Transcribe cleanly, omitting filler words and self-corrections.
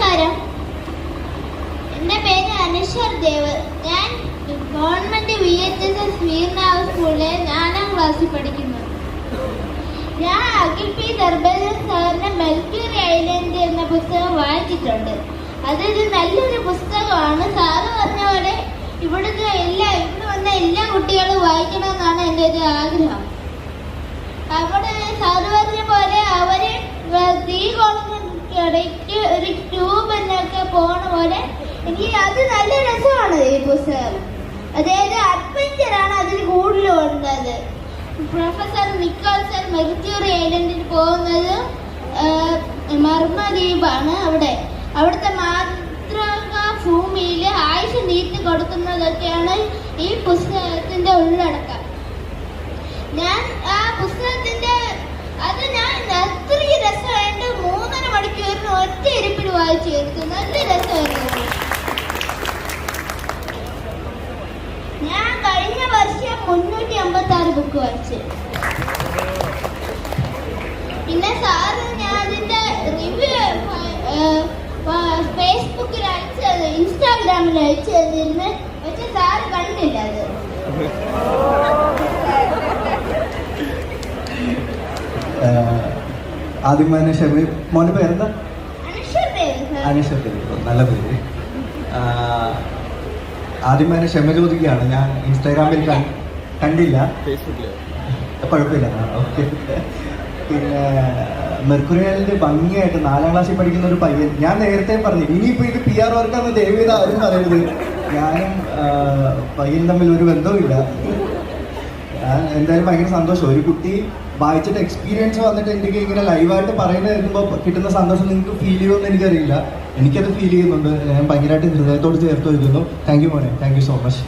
നമസ്കാരം, എൻ്റെ പേര് അനശ്വർ ദേവ്. ഞാൻ ഗവൺമെന്റ് VHSS വീർനാവ് സ്കൂളിലെ 4ാം ക്ലാസ്സിൽ പഠിക്കുന്നു. ഞാൻ അഖിൽ പി ദർബേദർ സാറിന്റെ മെർക്യൂറി ഐലൻഡ് എന്ന പുസ്തകം വായിച്ചിട്ടുണ്ട്. അതൊരു നല്ലൊരു പുസ്തകമാണ്. സാറ് പറഞ്ഞ പോലെ ഇവിടെ വന്ന എല്ലാ കുട്ടികളും വായിക്കണമെന്നാണ് എൻ്റെ ഒരു ആഗ്രഹം. അവിടെ സാറ് പറഞ്ഞ പോലെ അവര് തീകോളത്തിനിടയ്ക്ക് ഒരു ട്യൂബിനൊക്കെ പോണ പോലെ എനിക്ക് അത് നല്ല രസമാണ് ഈ പുസ്തകം. അതായത് അഡ്വഞ്ചറാണ് അതിൽ കൂടുതൽ ഉള്ളത്. പ്രൊഫസർ നിക്കോൾ സർ മെർക്യൂറി ഐലൻഡിൽ പോകുന്നത് മർമ്മദ്വീപാണ്. അവിടുത്തെ മാതൃക ഭൂമിയിൽ ആയുഷ് നീട്ടി കൊടുക്കുന്നതൊക്കെയാണ് ഈ പുസ്തകത്തിന്റെ ഉള്ളടക്കം. ഞാൻ ആ പുസ്തകത്തിന്റെ ഞാൻ അത്രയ്ക്ക് രസമായിട്ട് 3.5 മണിക്കൂറിന് ഒറ്റ ഇരിപ്പിൽ വായിച്ചു തീർത്തു. നല്ല രസമായിരുന്നു. ഞാൻ കഴിഞ്ഞ വർഷം 356 ബുക്ക് വായിച്ചു. പിന്നെ സാറ് ഞാൻ അതിന്റെ റിവ്യൂ ഫേസ്ബുക്കിൽ അയച്ചത്, ഇൻസ്റ്റാഗ്രാമിൽ അയച്ചു തന്നിരുന്നു. പക്ഷെ സാറ് കണ്ടില്ല അത്. ആദ്യം തന്നെ മോന്റെ പേരെന്താ? അനശ്വർ ദേവ്. നല്ല പേര്. ആദ്യം തന്നെ ക്ഷമ ചോദിക്കുകയാണ്. ഞാൻ ഇൻസ്റ്റാഗ്രാമിൽ കണ്ടില്ല, കുഴപ്പമില്ല. ഓക്കെ. പിന്നെ മെർക്കുറി ഐലൻഡ് ഭംഗിയായിട്ട് 4ാം ക്ലാസ്സിൽ പഠിക്കുന്ന ഒരു പയ്യൻ. ഞാൻ നേരത്തെ പറഞ്ഞു ഇനിയിപ്പോൾ ഇത് PR വർക്കാന്ന് ദയവേത് ആരും പറയരുത്. ഞാനും പയ്യൻ തമ്മിൽ ഒരു ബന്ധവുമില്ല. എന്തായാലും ഭയങ്കര സന്തോഷം. ഒരു കുട്ടി വായിച്ചിട്ട് എക്സ്പീരിയൻസ് വന്നിട്ട് എനിക്ക് ഇങ്ങനെ ലൈവായിട്ട് പറയുന്നത് കേൾക്കുമ്പോൾ കിട്ടുന്ന സന്തോഷം നിങ്ങൾക്ക് ഫീൽ ചെയ്യുമെന്ന് എനിക്കറിയില്ല. എനിക്കത് ഫീൽ ചെയ്യുന്നുണ്ട്. ഞാൻ ഭയങ്കരമായിട്ട് ഹൃദയത്തോട് ചേർത്ത് വയ്ക്കുന്നു. താങ്ക് യു മോനെ, താങ്ക് യു സോ മച്ച്.